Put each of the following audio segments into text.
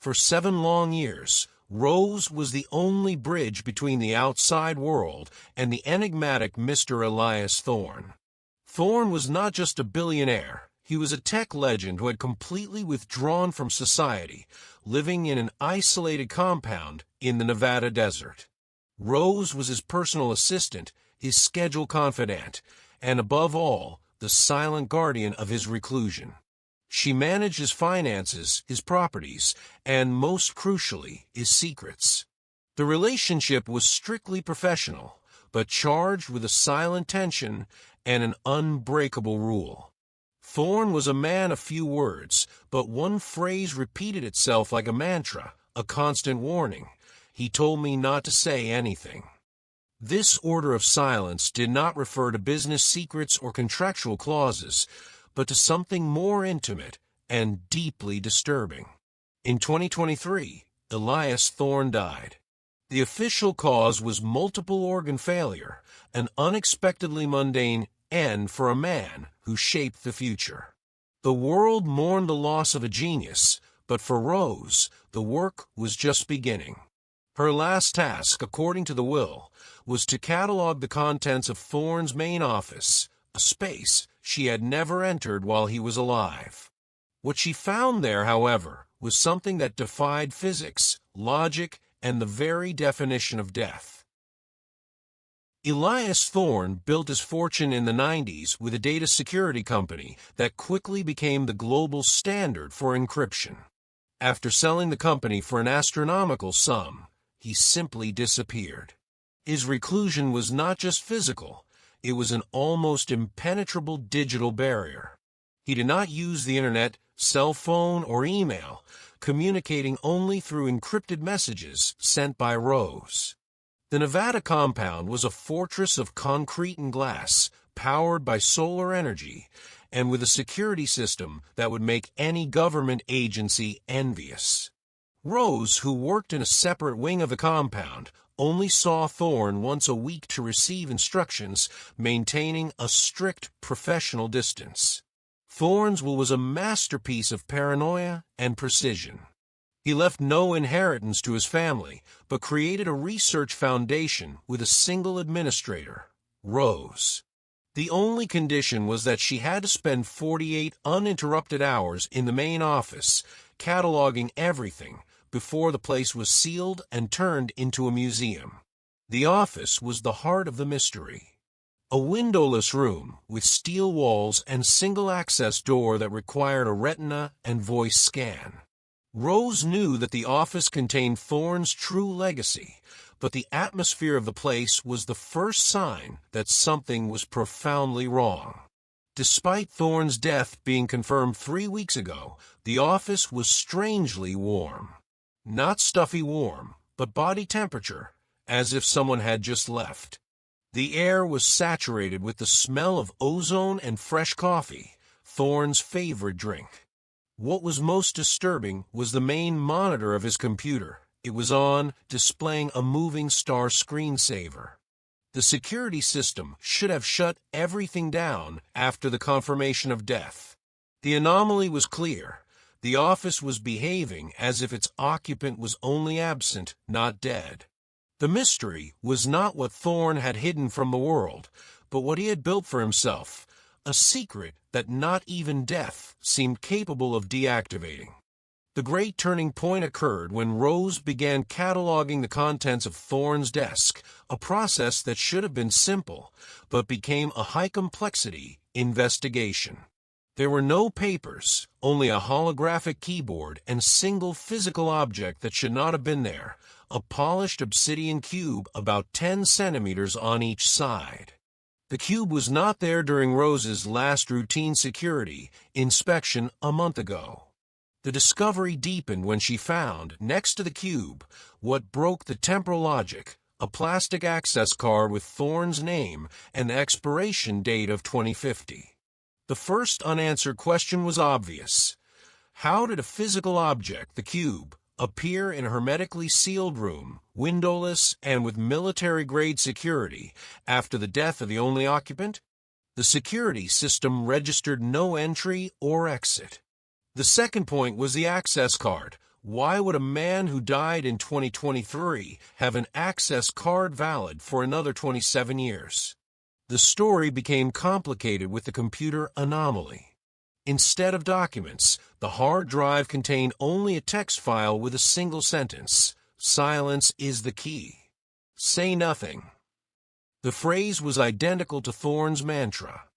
For 7 long years, Rose was the only bridge between the outside world and the enigmatic Mr. Elias Thorne. Thorne was not just a billionaire. He was a tech legend who had completely withdrawn from society, living in an isolated compound in the Nevada desert. Rose was his personal assistant, his schedule confidant, and above all, the silent guardian of his reclusion. She managed his finances, his properties, and most crucially, his secrets. The relationship was strictly professional, but charged with a silent tension and an unbreakable rule. Thorne was a man of few words, but one phrase repeated itself like a mantra, a constant warning. He told me not to say anything. This order of silence did not refer to business secrets or contractual clauses, but to something more intimate and deeply disturbing. In 2023, Elias Thorne died. The official cause was multiple organ failure, an unexpectedly mundane end for a man who shaped the future. The world mourned the loss of a genius, but for Rose, the work was just beginning. Her last task, according to the will, was to catalog the contents of Thorne's main office, a space she had never entered while he was alive. What she found there, however, was something that defied physics, logic, and the very definition of death. Elias Thorne built his fortune in the 90s with a data security company that quickly became the global standard for encryption. After selling the company for an astronomical sum, he simply disappeared. His reclusion was not just physical, it was an almost impenetrable digital barrier. He did not use the internet, cell phone, or email, communicating only through encrypted messages sent by Rose. The Nevada compound was a fortress of concrete and glass, powered by solar energy, and with a security system that would make any government agency envious. Rose, who worked in a separate wing of the compound, only saw Thorne once a week to receive instructions, maintaining a strict professional distance. Thorne's will was a masterpiece of paranoia and precision. He left no inheritance to his family, but created a research foundation with a single administrator, Rose. The only condition was that she had to spend 48 uninterrupted hours in the main office, cataloging everything, before the place was sealed and turned into a museum. The office was the heart of the mystery. A windowless room with steel walls and single-access door that required a retina and voice scan. Rose knew that the office contained Thorne's true legacy, but the atmosphere of the place was the first sign that something was profoundly wrong. Despite Thorne's death being confirmed 3 weeks ago, the office was strangely warm. Not stuffy warm, but body temperature, as if someone had just left. The air was saturated with the smell of ozone and fresh coffee, Thorne's favorite drink. What was most disturbing was the main monitor of his computer. It was on, displaying a moving star screensaver. The security system should have shut everything down after the confirmation of death. The anomaly was clear. The office was behaving as if its occupant was only absent, not dead. The mystery was not what Thorne had hidden from the world, but what he had built for himself, a secret that not even death seemed capable of deactivating. The great turning point occurred when Rose began cataloging the contents of Thorne's desk, a process that should have been simple, but became a high-complexity investigation. There were no papers, only a holographic keyboard and single physical object that should not have been there, a polished obsidian cube about 10 centimeters on each side. The cube was not there during Rose's last routine security inspection a month ago. The discovery deepened when she found, next to the cube, what broke the temporal logic, a plastic access card with Thorne's name and the expiration date of 2050. The first unanswered question was obvious. How did a physical object, the cube, appear in a hermetically sealed room, windowless and with military-grade security, after the death of the only occupant? The security system registered no entry or exit. The second point was the access card. Why would a man who died in 2023 have an access card valid for another 27 years? The story became complicated with the computer anomaly. Instead of documents, the hard drive contained only a text file with a single sentence: "Silence is the key. Say nothing." The phrase was identical to Thorne's mantra.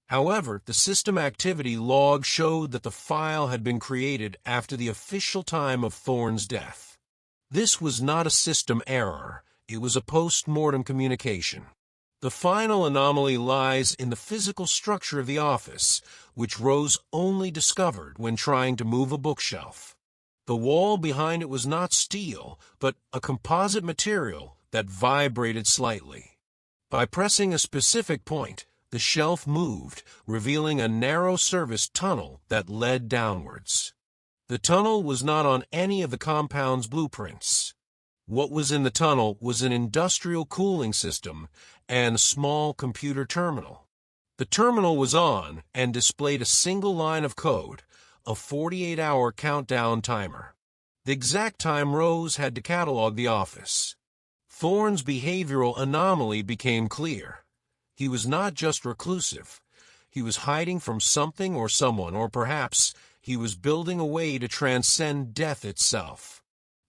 However, the system activity log showed that the file had been created after the official time of Thorne's death. This was not a system error, it was a post-mortem communication. The final anomaly lies in the physical structure of the office, which Rose only discovered when trying to move a bookshelf. The wall behind it was not steel, but a composite material that vibrated slightly. By pressing a specific point, the shelf moved, revealing a narrow service tunnel that led downwards. The tunnel was not on any of the compound's blueprints. What was in the tunnel was an industrial cooling system and a small computer terminal. The terminal was on and displayed a single line of code, a 48-hour countdown timer. The exact time Rose had to catalog the office. Thorne's behavioral anomaly became clear. He was not just reclusive. He was hiding from something or someone, or perhaps he was building a way to transcend death itself.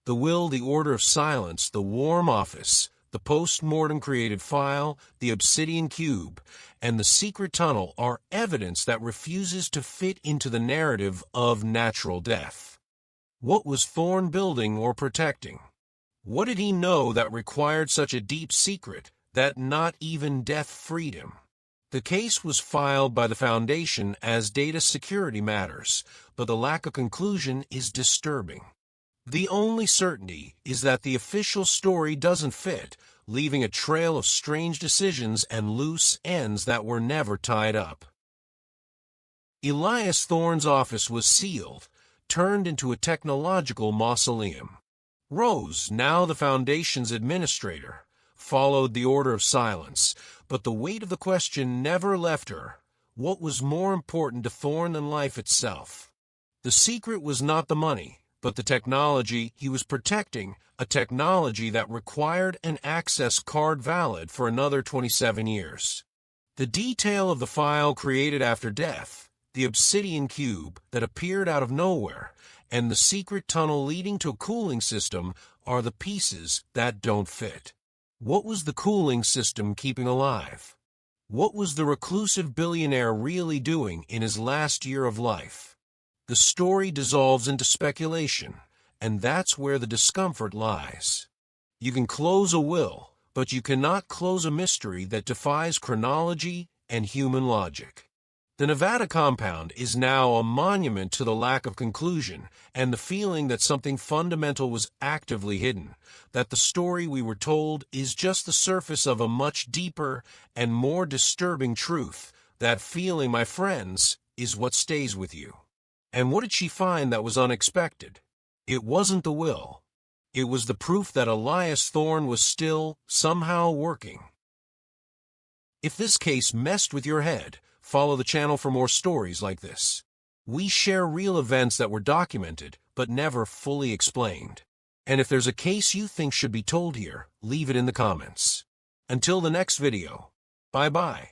The will, the order of silence, the warm office, the post-mortem created file, the obsidian cube, and the secret tunnel are evidence that refuses to fit into the narrative of natural death. What was Thorne building or protecting? What did he know that required such a deep secret that not even death freed him? The case was filed by the Foundation as data security matters, but the lack of conclusion is disturbing. The only certainty is that the official story doesn't fit, leaving a trail of strange decisions and loose ends that were never tied up. Elias Thorne's office was sealed, turned into a technological mausoleum. Rose, now the Foundation's administrator, followed the order of silence, but the weight of the question never left her. What was more important to Thorne than life itself? The secret was not the money, but the technology he was protecting, a technology that required an access card valid for another 27 years. The detail of the file created after death, the obsidian cube that appeared out of nowhere, and the secret tunnel leading to a cooling system are the pieces that don't fit. What was the cooling system keeping alive? What was the reclusive billionaire really doing in his last year of life? The story dissolves into speculation, and that's where the discomfort lies. You can close a will, but you cannot close a mystery that defies chronology and human logic. The Nevada compound is now a monument to the lack of conclusion and the feeling that something fundamental was actively hidden, that the story we were told is just the surface of a much deeper and more disturbing truth. That feeling, my friends, is what stays with you. And what did she find that was unexpected? It wasn't the will. It was the proof that Elias Thorne was still, somehow, working. If this case messed with your head, follow the channel for more stories like this. We share real events that were documented, but never fully explained. And if there's a case you think should be told here, leave it in the comments. Until the next video, bye-bye.